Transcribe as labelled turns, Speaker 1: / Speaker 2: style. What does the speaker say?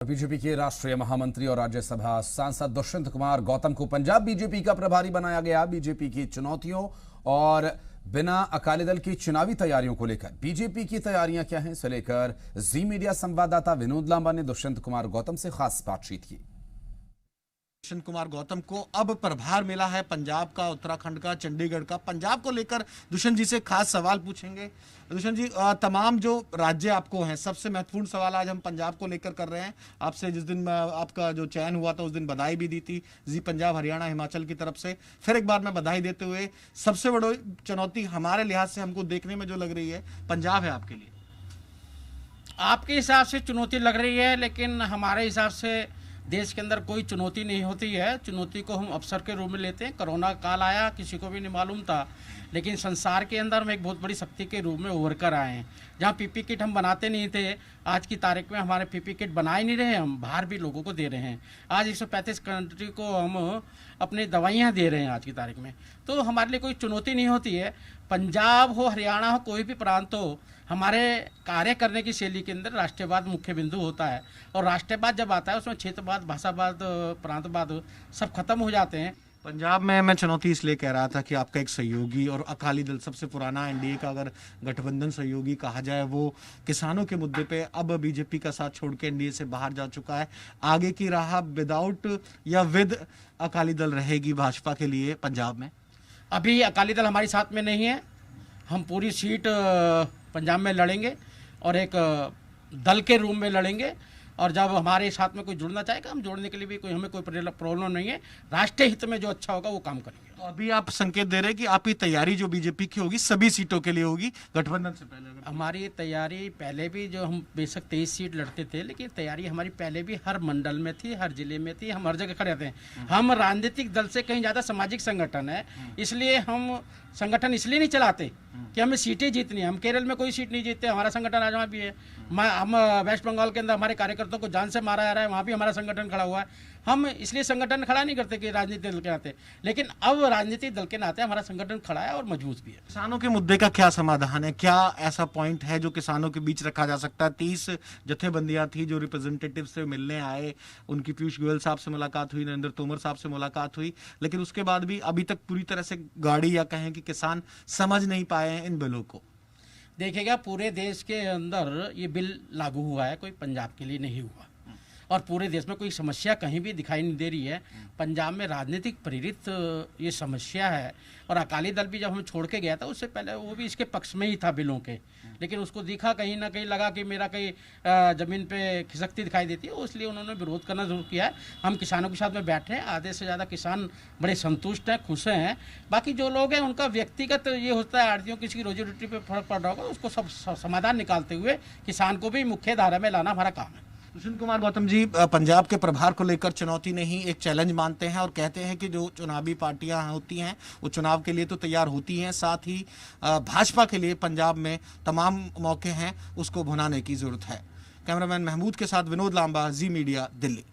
Speaker 1: BJP के राष्ट्रीय महामंत्री और राज्यसभा सांसद दुष्यंत कुमार गौतम को पंजाब बीजेपी का प्रभारी बनाया गया। बीजेपी की चुनौतियों और बिना अकाली दल की चुनावी तैयारियों को लेकर बीजेपी की तैयारियां क्या हैं, इसे लेकर जी मीडिया संवाददाता विनोद लांबा ने दुष्यंत कुमार गौतम से खास बातचीत की।
Speaker 2: दुष्यंत कुमार गौतम को अब प्रभार मिला है पंजाब का, उत्तराखंड का, चंडीगढ़ का। पंजाब को लेकर दुष्यंत जी से खास सवाल पूछेंगे। दुष्यंत जी, तमाम जो राज्य आपको हैं, सबसे महत्वपूर्ण सवाल आज हम पंजाब को लेकर कर रहे हैं आपसे। जिस दिन आपका जो चयन हुआ था उस दिन बधाई भी दी थी जी पंजाब, हरियाणा, हिमाचल की तरफ से। फिर एक बार मैं बधाई देते हुए, सबसे बड़ी चुनौती हमारे लिहाज से हमको देखने में जो लग रही है पंजाब है आपके लिए।
Speaker 3: आपके हिसाब से चुनौती लग रही है, लेकिन हमारे हिसाब से देश के अंदर कोई चुनौती नहीं होती है। चुनौती को हम अवसर के रूप में लेते हैं। कोरोना काल आया, किसी को भी नहीं मालूम था, लेकिन संसार के अंदर हम एक बहुत बड़ी शक्ति के रूप में उभर कर आए हैं। जहाँ पीपी किट हम बनाते नहीं थे, आज की तारीख में हमारे पीपी किट बना ही नहीं रहे, हम बाहर भी लोगों को दे रहे हैं। आज 135 कंट्री को हम अपनी दवाइयाँ दे रहे हैं आज की तारीख में। तो हमारे लिए कोई चुनौती नहीं होती है। पंजाब हो, हरियाणा हो, कोई भी प्रांत हो, हमारे कार्य करने की शैली के अंदर राष्ट्रीयवाद मुख्य बिंदु होता है। और राष्ट्रीयवाद जब आता है उसमें क्षेत्रवाद, भाषावाद, प्रांतवाद सब खत्म हो जाते हैं।
Speaker 2: पंजाब में मैं चुनौती इसलिए कह रहा था कि आपका एक सहयोगी और अकाली दल, सबसे पुराना एनडीए का अगर गठबंधन सहयोगी कहा जाए, वो किसानों के मुद्दे पे अब बीजेपी का साथ छोड़ के एनडीए से बाहर जा चुका है। आगे की राह विदाउट या विद अकाली दल रहेगी भाजपा के लिए पंजाब में?
Speaker 3: अभी अकाली दल हमारे साथ में नहीं है। हम पूरी सीट पंजाब में लड़ेंगे और एक दल के रूप में लड़ेंगे। और जब हमारे साथ में कोई जुड़ना चाहेगा, हम जोड़ने के लिए भी हमें कोई प्रॉब्लम नहीं है। राष्ट्रीय हित में जो अच्छा होगा वो काम करेंगे।
Speaker 2: तो अभी आप संकेत दे रहे हैं कि आपकी तैयारी जो बीजेपी की होगी सभी सीटों के लिए होगी गठबंधन से पहले?
Speaker 3: हमारी तैयारी पहले भी, जो हम बेशक 23 सीट लड़ते थे, लेकिन तैयारी हमारी पहले भी हर मंडल में थी, हर जिले में थी। हम हर जगह खड़े थे। हम राजनीतिक दल से कहीं ज़्यादा सामाजिक संगठन है, इसलिए हम संगठन इसलिए नहीं चलाते कि हमें सीटें जीतनी है। हम केरल में कोई सीट नहीं जीतते, हमारा संगठन आज वहाँ भी है। हम वेस्ट बंगाल के अंदर हमारे कार्यकर्ताओं को जान से मारा जा रहा है, वहाँ भी हमारा संगठन खड़ा हुआ है। हम इसलिए संगठन खड़ा नहीं करते कि राजनीतिक दल के नाते, लेकिन अब राजनीतिक दल के नाते हमारा संगठन खड़ा है और मजबूत भी है।
Speaker 2: किसानों के मुद्दे का क्या समाधान है? क्या ऐसा पॉइंट है जो किसानों के बीच रखा जा सकता है? 30 जत्थेबंदियां थी जो रिप्रेजेंटेटिव से मिलने आए, उनकी पीयूष गोयल साहब से मुलाकात हुई, नरेंद्र तोमर साहब से मुलाकात हुई, लेकिन उसके बाद भी अभी तक पूरी तरह से गाड़ी या कहें कि किसान समझ नहीं पाए हैं इन बिलों को।
Speaker 3: देखिएगा, पूरे देश के अंदर ये बिल लागू हुआ है, कोई पंजाब के लिए नहीं हुआ। और पूरे देश में कोई समस्या कहीं भी दिखाई नहीं दे रही है। पंजाब में राजनीतिक प्रेरित ये समस्या है। और अकाली दल भी जब हम छोड़ के गया था, उससे पहले वो भी इसके पक्ष में ही था बिलों के, लेकिन उसको दिखा कहीं ना कहीं लगा कि मेरा कहीं ज़मीन पे खिसकती दिखाई देती है, इसलिए उन्होंने विरोध करना शुरू किया है। हम किसानों के साथ में बैठे हैं। आधे से ज़्यादा किसान बड़े संतुष्ट हैं, खुश हैं। बाकी जो लोग हैं उनका व्यक्तिगत ये होता है, आड़तियों किसी की रोजी रोटी पर फर्क पड़ रहा होगा, उसको सब समाधान निकालते हुए किसान को भी मुख्य धारा में लाना हमारा काम है।
Speaker 2: दुष्यंत कुमार गौतम जी, पंजाब के प्रभार को लेकर चुनौती नहीं, एक चैलेंज मानते हैं और कहते हैं कि जो चुनावी पार्टियां होती हैं वो चुनाव के लिए तो तैयार होती हैं, साथ ही भाजपा के लिए पंजाब में तमाम मौके हैं, उसको भुनाने की जरूरत है। कैमरामैन महमूद के साथ विनोद लांबा, जी मीडिया, दिल्ली।